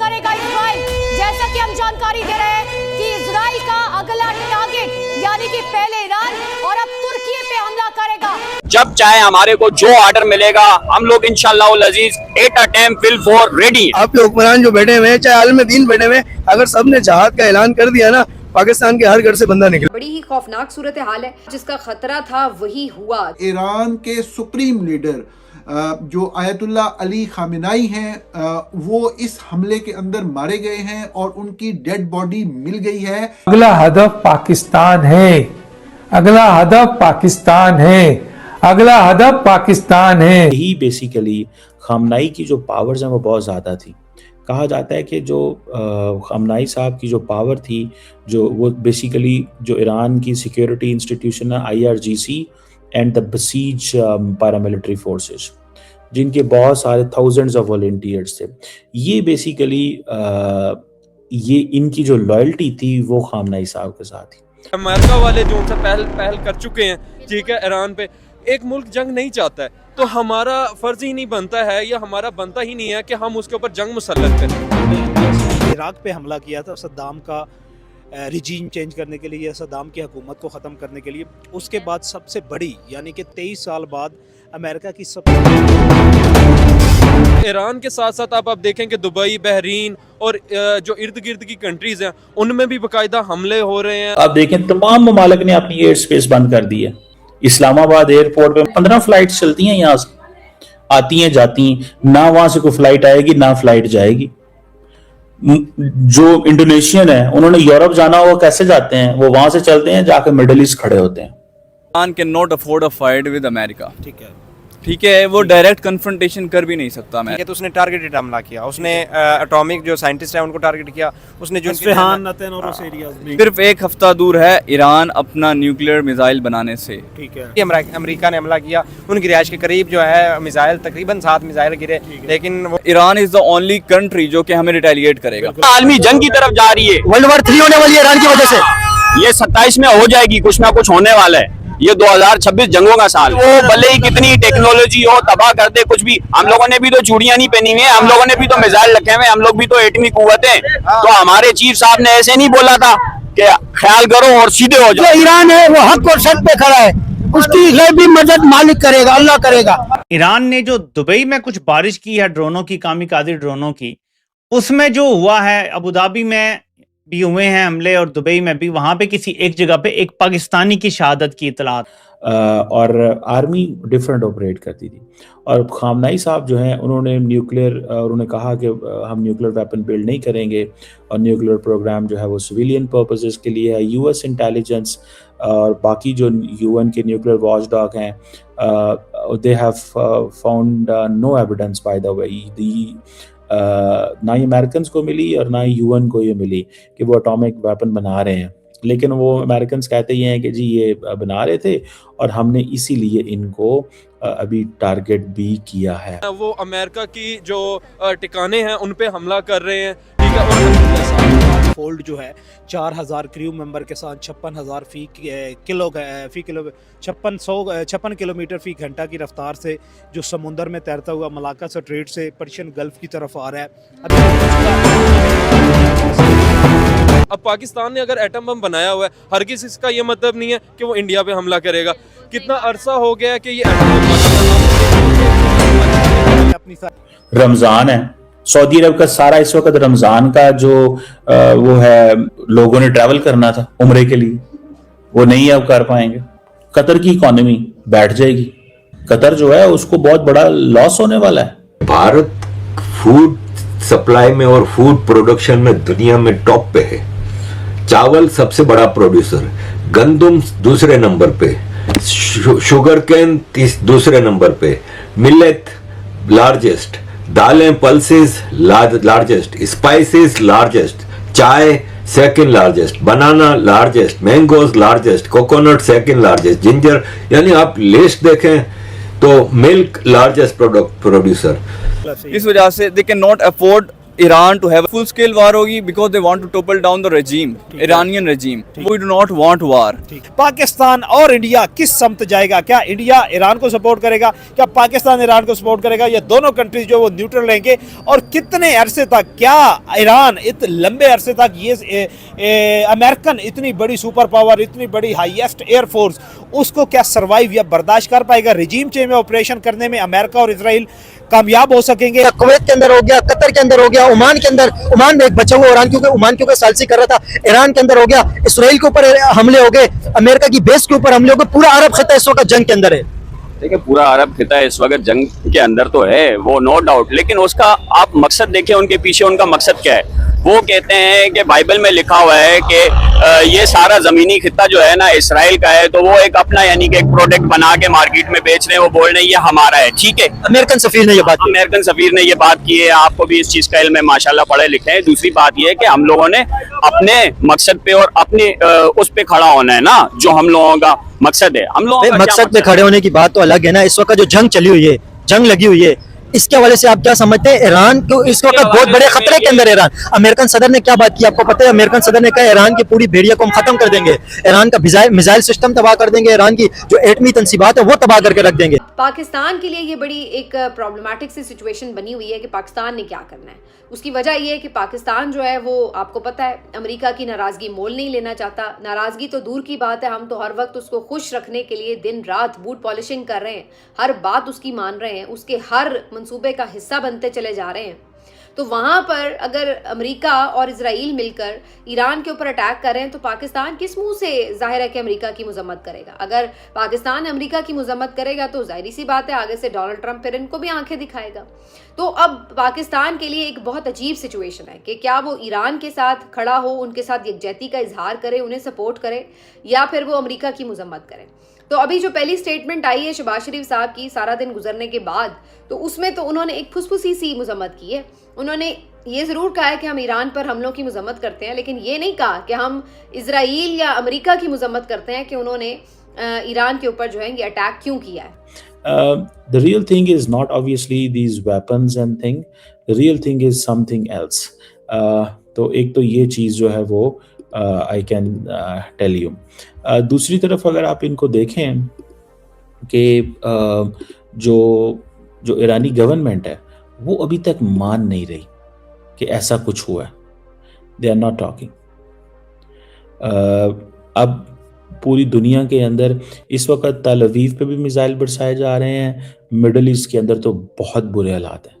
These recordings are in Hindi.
करेगा इजराइल। जैसा कि हम जानकारी दे रहे हैं कि इजराइल का अगला टारगेट यानी कि पहले ईरान और अब तुर्की पे हमला करेगा। जब चाहे हमारे को जो ऑर्डर मिलेगा हम लोग इंशाअल्लाह अजीज एट अ टाइम फिल फॉर रेडी। आप लोग हुक्मरान जो बैठे हुए हैं, चाहे आलम दीन बैठे हुए हैं, अगर सबने जहाद का ऐलान कर दिया ना, पाकिस्तान के हर घर से बंदा निकले। बड़ी ही खौफनाक सूरत हाल है, जिसका खतरा था वही हुआ। ईरान के सुप्रीम लीडर जो आयतुल्ला अली खामेनाई हैं, वो इस हमले के अंदर मारे गए हैं और उनकी डेड बॉडी मिल गई है। अगला हदफ पाकिस्तान है, अगला हदफ पाकिस्तान है, अगला हदफ पाकिस्तान है। यही बेसिकली खामनाई की जो पावर्स हैं वो बहुत ज़्यादा थी। कहा जाता है कि जो खामनाई साहब की जो पावर थी, जो वो बेसिकली जो ईरान की सिक्योरिटी इंस्टीट्यूशन है IRGC and the buses paramilitary forces, जिनके बहुत सारे थाउजेंड्स ऑफ वॉलंटियर्स थे, ये बेसिकली ये इनकी जो लॉयल्टी थी वो खामनाई साहब के साथ थी। अमेरिका वाले जो उनसे पहल कर चुके हैं, ठीक है, ईरान पे एक मुल्क जंग नहीं चाहता है, तो हमारा फर्ज ही नहीं बनता है या हमारा बनता ही नहीं है कि हम उसके ऊपर जंग मुसल्लत करें। इराक पे हमला किया था सद्दाम का रिजीम चेंज करने के लिए, सद्दाम की हुकूमत को ख़त्म करने के लिए। उसके बाद सबसे बड़ी यानी कि 23 साल बाद अमेरिका की ईरान के साथ साथ आप देखें कि दुबई, बहरीन और जो इर्द गिर्द की कंट्रीज हैं उनमें भी बाकायदा हमले हो रहे हैं। आप देखें तमाम ममालिक ने अपनी एयर स्पेस बंद कर दी है। इस्लामाबाद एयरपोर्ट पे 15 फ्लाइट्स चलती हैं, यहाँ से आती हैं जाती हैं, ना वहां से कोई फ्लाइट आएगी ना फ्लाइट जाएगी। जो इंडोनेशियन है उन्होंने यूरोप जाना हो, कैसे जाते हैं? वो वहां से चलते हैं, जाकर मिडिल ईस्ट खड़े होते हैं। Iran can not afford a fight with America. ठीक है, वो डायरेक्ट कन्फ्रंटेशन कर भी नहीं सकता। मैं तो उसने टारगेटेड हमला किया, उसने एटॉमिक जो साइंटिस्ट हैं उनको टारगेट किया, उसने जो सिर्फ एक हफ्ता दूर है ईरान अपना न्यूक्लियर मिसाइल बनाने से। ठीक है, अमेरिका ने हमला किया, उनकी रिहाइश के करीब जो है मिसाइल तकरीबन 7 मिसाइल गिरे, लेकिन Iran is the only country जो कि हमें रिटेलिएट करेगा। आलमी जंग की तरफ जा रही है, वर्ल्ड वॉर 3 होने वाली है ईरान की वजह से। ये 27 में हो जाएगी, कुछ ना कुछ होने वाला है। ये 2026 जंगों का साल। वो भले ही कितनी टेक्नोलॉजी हो, तबाह कर दे कुछ भी, हम लोगों ने भी तो चूड़ियां नहीं पहनी हुई है, हम लोगों ने भी तो मिसाइल रखे हुए, हम लोग भी तो एटमी कुव्वत हैं। तो हमारे चीफ साहब ने ऐसे नहीं बोला था कि ख्याल करो और सीधे हो जाओ। ईरान है वो हक और सच पे खड़ा है, उसकी गैबी मदद मालिक करेगा, अल्लाह करेगा। ईरान ने जो दुबई में कुछ बारिश की है ड्रोनों की, कामिकाज़ी ड्रोनों की, उसमें जो हुआ है, अबू धाबी में भी हुए हैं हमले और दुबई में भी, वहां पे किसी एक जगह पे एक पाकिस्तानी की शहादत की इतला। और आर्मी डिफरेंट ऑपरेट करती थी। और खामनाई साहब जो हैं उन्होंने न्यूक्लियर, उन्होंने कहा कि हम न्यूक्लियर वेपन बिल्ड नहीं करेंगे और न्यूक्लियर प्रोग्राम जो है वो सिविलियन पर्पसेस के लिए है। US इंटेलिजेंस और बाकी जो UN के न्यूक्लियर वॉच डॉग हैं, they have found no evidence by the way. ना ही अमेरिकन को मिली और ना ही UN को ये मिली कि वो एटॉमिक वेपन बना रहे हैं। लेकिन वो अमेरिकन कहते ही हैं कि जी ये बना रहे थे और हमने इसीलिए इनको अभी टारगेट भी किया है। वो अमेरिका की जो ठिकाने हैं उन पे हमला कर रहे हैं, ठीक है। फोल्ड जो है 4000 क्रू मेंबर के साथ 56,000 फी किलो 56 किलोमीटर फी घंटा की रफ्तार से जो समुंदर में तैरता हुआ मलाका स्ट्रेट से पर्शियन गल्फ की तरफ आ रहा है। अब पाकिस्तान ने अगर एटम बम बनाया हुआ है, हरगिज़ इसका ये मतलब नहीं है कि वो इंडिया पे हमला करेगा। कितना अरसा हो गया है कि ये रमजान है, सऊदी अरब का सारा इस वक्त रमजान का जो वो है, लोगों ने ट्रैवल करना था उम्रे के लिए, वो नहीं अब कर पाएंगे। कतर की इकोनॉमी बैठ जाएगी। कतर जो है उसको बहुत बड़ा लॉस होने वाला है। भारत फूड सप्लाई में और फूड प्रोडक्शन में दुनिया में टॉप पे है। चावल सबसे बड़ा प्रोड्यूसर, गंदम दूसरे नंबर पे, शुगर केन दूसरे नंबर पे, मिलेट लार्जेस्ट, दालें पल्सेस लार्जेस्ट, स्पाइसेस लार्जेस्ट, चाय second largest, banana largest, mangoes largest, coconut second largest, ginger, यानी आप लिस्ट देखें तो मिल्क लार्जेस्ट प्रोड्यूसर। इस वजह से they can not afford Iran to have a full scale war होगी because they want to topple down the regime, Iranian regime. We do not want war. Pakistan और इंडिया किस समत जाएगा? क्या इंडिया ईरान को सपोर्ट करेगा? क्या पाकिस्तान ईरान को सपोर्ट करेगा? या दोनों कंट्रीज जो वो न्यूट्रल रहेंगे? और कितने अरसे तक, क्या ईरान इतने लंबे अरसे तक ये अमेरिकन इतनी बड़ी सुपर पावर, इतनी बड़ी हाईएस्ट एयरफोर्स, उसको क्या सर्वाइव या बर्दाश्त कर पाएगा? रिजीम चेंज में ऑपरेशन करने में अमेरिका और इसराइल कामयाब हो सकेंगे? कुवैत के अंदर हो गया, कतर के अंदर हो गया, ओमान के अंदर, ओमान में एक बचा हुआ ओमान क्योंकि सालसी कर रहा था, ईरान के अंदर हो गया, इसराइल के ऊपर हमले हो गए, अमेरिका की बेस के ऊपर हमले हो गए, पूरा अरब खिता इस वक्त जंग के अंदर है। देखिए, पूरा अरब खिता इस वक्त जंग के अंदर तो है, वो नो डाउट, लेकिन उसका आप मकसद देखिए, उनके पीछे उनका मकसद क्या है। वो कहते हैं कि बाइबल में लिखा हुआ है कि ये सारा जमीनी खिता जो है ना इसराइल का है, तो वो एक अपना यानी कि एक प्रोडक्ट बना के मार्केट में बेच रहे हैं, वो बोल रहे हैं ये हमारा है, ठीक है। अमेरिकन सफीर ने ये बात की है, आपको भी इस चीज का इल्म है, माशाल्लाह पढ़े लिखे हैं। दूसरी बात ये है कि हम लोगों ने अपने मकसद पे और अपने उस पे खड़ा होना है ना, जो हम लोगों का मकसद है। हम लोग मकसद पे खड़े होने की बात तो अलग है ना, इस वक्त जो जंग चली हुई है, जंग लगी हुई है, इसके हवाले से आप क्या समझते हैं? ईरान को इस वक्त बहुत बड़े खतरे के अंदर ईरान। अमेरिकन सदर ने क्या बात की आपको पता है? अमेरिकन सदर ने कहा ईरान की पूरी भेड़िया को हम खत्म कर देंगे, ईरान का मिसाइल सिस्टम तबाह कर देंगे, ईरान की जो एटमी तंसीबात है वो तबाह करके रख देंगे। पाकिस्तान के लिए ये बड़ी एक प्रॉब्लमेटिक सी सिचुएशन बनी हुई है कि पाकिस्तान ने क्या करना है। उसकी वजह ये है कि पाकिस्तान जो है वो आपको पता है अमेरिका की नाराज़गी मोल नहीं लेना चाहता। नाराज़गी तो दूर की बात है, हम तो हर वक्त उसको खुश रखने के लिए दिन रात बूट पॉलिशिंग कर रहे हैं, हर बात उसकी मान रहे हैं, उसके हर मंसूबे का हिस्सा बनते चले जा रहे हैं। तो वहाँ पर अगर अमेरिका और इजराइल मिलकर ईरान के ऊपर अटैक कर रहे हैं तो पाकिस्तान किस मुंह से जाहिर है कि अमेरिका की मजम्मत करेगा? अगर पाकिस्तान अमेरिका की मजम्मत करेगा तो जाहिर सी बात है आगे से डोनाल्ड ट्रंप फिर इनको भी आंखें दिखाएगा। तो अब पाकिस्तान के लिए एक बहुत अजीब सिचुएशन है कि क्या वो ईरान के साथ खड़ा हो, उनके साथ यकजहती का इजहार करे, उन्हें सपोर्ट करे, या फिर वो अमेरिका की मजम्मत करे। तो अभी जो पहली स्टेटमेंट आई है शहबाज शरीफ साहब की सारा दिन गुजरने के बाद, तो उसमें तो उन्होंने एक फुसफुसी सी मजम्मत की है। उन्होंने ये ज़रूर कहा है कि हम ईरान पर हमलों की मजम्मत करते हैं, लेकिन ये नहीं कहा कि हम इजराइल या अमेरिका की मजम्मत करते हैं कि उन्होंने ईरान के ऊपर जो है ये अटैक क्यों किया है। The real thing is not obviously these weapons and thing. The real thing is something else. तो एक तो ये चीज़ जो है वो I can tell you. दूसरी तरफ अगर आप इनको देखें कि जो ईरानी गवर्नमेंट है वो अभी तक मान नहीं रही कि ऐसा कुछ हुआ है। They are not talking. अब पूरी दुनिया के अंदर इस वक्त तल अवीव पे भी मिसाइल बरसाए जा रहे हैं। मिडल ईस्ट के अंदर तो बहुत बुरे हालात हैं,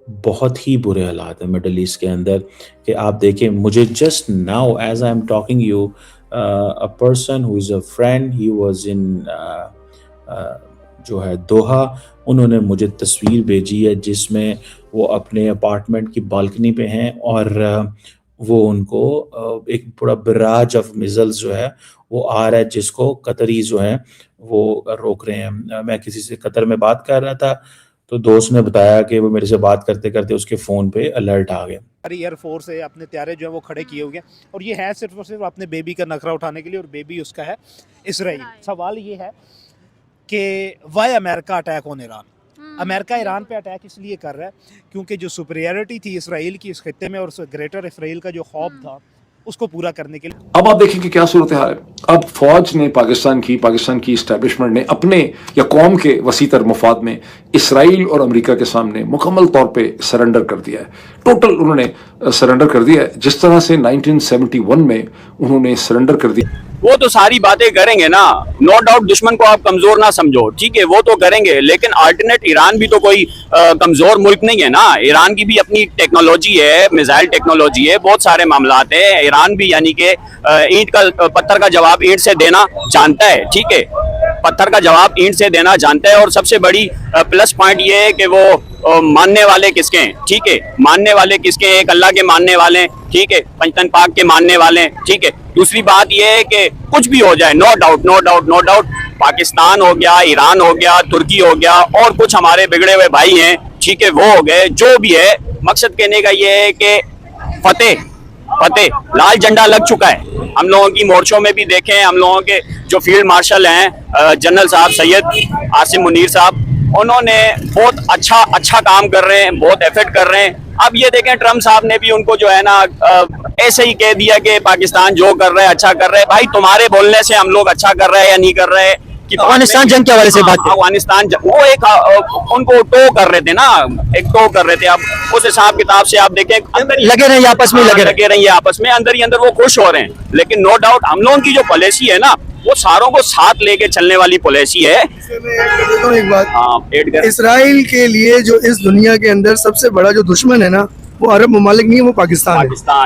बहुत ही बुरे हालात हैं मिडल ईस्ट के अंदर कि आप देखें, मुझे just now as I am talking you a person who is a friend, he was in जो है दोहा, उन्होंने मुझे तस्वीर भेजी है जिसमें वो अपने अपार्टमेंट की बालकनी पे हैं और वो उनको एक पूरा बराज ऑफ मिसाइल्स जो है वो आ रहा है, जिसको कतरी जो है वो रोक रहे हैं। मैं किसी से कतर में बात कर रहा था तो दोस्त ने बताया कि वो मेरे से बात करते करते उसके फ़ोन पे अलर्ट आ गया। एयरफोर्स है, अपने त्यारे जो है वो खड़े किए हुए हैं और ये है सिर्फ और सिर्फ अपने बेबी का नखरा उठाने के लिए, और बेबी उसका है इसराइल। सवाल ये है कि why America attack on Iran? America Iran पे अटैक इसलिए कर रहा है क्योंकि जो सुपीरियरिटी थी इसराइल की इस खित्ते में और ग्रेटर इसराइल का जो खौफ था उसको पूरा करने के लिए। अब आप देखें कि क्या सूरत हाल है। अब फौज ने पाकिस्तान की इस्टेब्लिशमेंट ने अपने या कौम के वसीतर मुफाद में इसराइल और अमेरिका के सामने मुकम्मल तौर पे सरेंडर कर दिया है। टोटल उन्होंने सरेंडर कर दिया है, जिस तरह से 1971 में उन्होंने सरेंडर कर दिया। वो तो सारी बातें करेंगे ना, नो डाउट। दुश्मन को आप कमजोर ना समझो, ठीक है, वो तो करेंगे, लेकिन अल्टरनेट ईरान भी तो कोई कमजोर मुल्क नहीं है ना। ईरान की भी अपनी टेक्नोलॉजी है, मिसाइल टेक्नोलॉजी है, बहुत सारे मामलात है। ईरान भी यानी कि ईंट का पत्थर का जवाब ईंट से देना जानता है, ठीक है, पत्थर का जवाब ईंट से देना जानता है। और सबसे बड़ी प्लस पॉइंट ये है कि वो मानने वाले किसके हैं, ठीक है, मानने वाले किसके हैं? एक अल्लाह के मानने वाले हैं, ठीक है, पंचतन पाक के मानने वाले हैं, ठीक है। दूसरी बात यह है कि कुछ भी हो जाए, नो डाउट पाकिस्तान हो गया, ईरान हो गया, तुर्की हो गया, और कुछ हमारे बिगड़े हुए भाई हैं, ठीक है, वो हो गए, जो भी है। मकसद कहने का ये है कि फतेह लाल झंडा लग चुका है। हम लोगों की मोर्चों में भी देखें, हम लोगों के जो फील्ड मार्शल हैं जनरल साहब सैयद आसिम मुनीर साहब, उन्होंने बहुत अच्छा काम कर रहे हैं, बहुत एफर्ट कर रहे हैं। अब ये देखें ट्रम्प साहब ने भी उनको जो है ना ऐसे ही कह दिया कि पाकिस्तान जो कर रहा है अच्छा कर रहा है। भाई तुम्हारे बोलने से हम लोग अच्छा कर रहे हैं या नहीं कर रहे हैं कि अफगानिस्तान जंग के हवाले से बात करें। अफगानिस्तान वो एक उनको टो कर रहे थे ना, एक टो कर रहे थे। अब उस हिसाब किताब से आप देखें लगे रहे आपस में, लगे रहे आपस में, अंदर ही अंदर वो खुश हो रहे हैं। लेकिन नो डाउट हम लोगों की जो पॉलिसी है ना वो सारों को साथ लेके चलने वाली पॉलिसी है। एक बात, इसराइल के लिए जो इस दुनिया के अंदर सबसे बड़ा जो दुश्मन है ना वो अरब ममालिक नहीं है, वो पाकिस्तान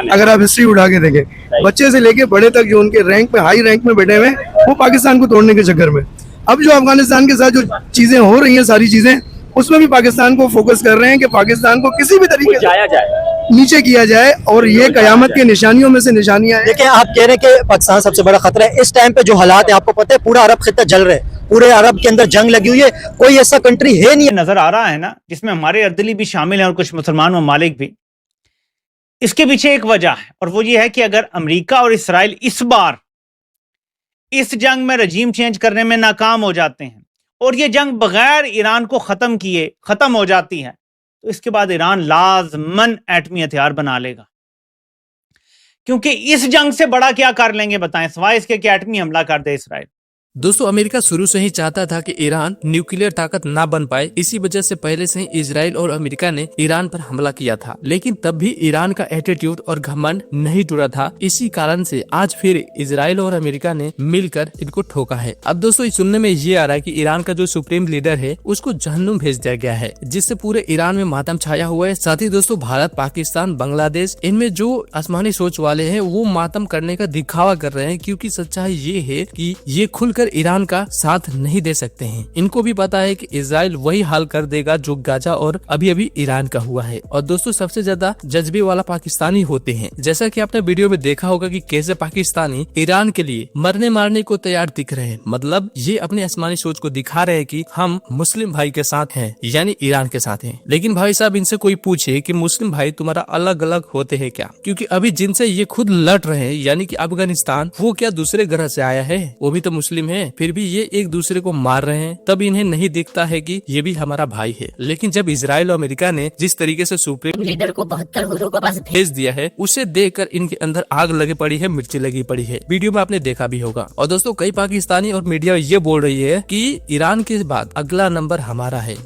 है। अगर आप हिस्ट्री उठा के देखें, बच्चे से लेके बड़े तक जो उनके रैंक पे हाई रैंक में बैठे हुए वो पाकिस्तान को तोड़ने के चक्कर में। अब जो अफगानिस्तान के साथ जो चीजें हो रही हैं, सारी चीजें उसमें भी पाकिस्तान को फोकस कर रहे हैं कि पाकिस्तान को किसी भी तरीके से नीचे किया जाए, और ये कयामत की निशानियों में से निशानियां हैं। देखिए, आप कह रहे हैं कि पाकिस्तान सबसे बड़ा खतरा है। इस टाइम पे जो हालात है आपको पता है, पूरा अरब खित्ता जल रहा है, पूरे अरब के अंदर जंग लगी हुई है, कोई ऐसा कंट्री है नहीं। नजर आ रहा है ना, जिसमें हमारे अर्दली भी शामिल हैं और कुछ मुसलमान ममालिक भी। इसके पीछे एक वजह है, और वो ये है कि अगर अमेरिका और इसराइल इस बार इस जंग में रजीम चेंज करने में नाकाम हो जाते हैं और ये जंग बगैर ईरान को खत्म किए खत्म हो जाती है, तो इसके बाद ईरान लाजमन एटमी हथियार बना लेगा। क्योंकि इस जंग से बड़ा क्या कर लेंगे बताएं, सिवाय इसके कि एटमी हमला कर दे इसराइल। दोस्तों, अमेरिका शुरू से ही चाहता था कि ईरान न्यूक्लियर ताकत ना बन पाए। इसी वजह से पहले से ही इजराइल और अमेरिका ने ईरान पर हमला किया था, लेकिन तब भी ईरान का एटीट्यूड और घमंड नहीं टूटा था। इसी कारण से आज फिर इजराइल और अमेरिका ने मिलकर इनको ठोका है। अब दोस्तों, सुनने में ये आ रहा है कि ईरान का जो सुप्रीम लीडर है उसको जहन्नुम भेज दिया गया है, जिससे पूरे ईरान में मातम छाया हुआ है। साथ ही दोस्तों, भारत, पाकिस्तान, बांग्लादेश, इनमें जो आसमानी सोच वाले हैं वो मातम करने का दिखावा कर रहे हैं, क्योंकि सच्चाई ये है कि ये खुलकर ईरान का साथ नहीं दे सकते हैं। इनको भी पता है कि इजराइल वही हाल कर देगा जो गाजा और अभी अभी ईरान का हुआ है। और दोस्तों, सबसे ज्यादा जज्बे वाला पाकिस्तानी होते हैं। जैसा कि आपने वीडियो में देखा होगा कि कैसे पाकिस्तानी ईरान के लिए मरने मारने को तैयार दिख रहे हैं। मतलब ये अपने आसमानी सोच को दिखा रहे हैं कि हम मुस्लिम भाई के साथ हैं, यानी ईरान के साथ हैं। लेकिन भाई साहब, इनसे कोई पूछे कि मुस्लिम भाई तुम्हारा अलग अलग होते हैं क्या? क्योंकि अभी जिनसे ये खुद लड़ रहे हैं, यानी कि अफगानिस्तान, वो क्या दूसरे ग्रह से आया है? वो भी तो मुस्लिम है, फिर भी ये एक दूसरे को मार रहे हैं। तब इन्हें नहीं दिखता है कि ये भी हमारा भाई है। लेकिन जब इजराइल और अमेरिका ने जिस तरीके से सुप्रीम लीडर को 72 गुरुओं के पास भेज दिया है, उसे देखकर इनके अंदर आग लगी पड़ी है, मिर्ची लगी पड़ी है। वीडियो में आपने देखा भी होगा। और दोस्तों, कई पाकिस्तानी और मीडिया ये बोल रही है कि ईरान के बाद अगला नंबर हमारा है।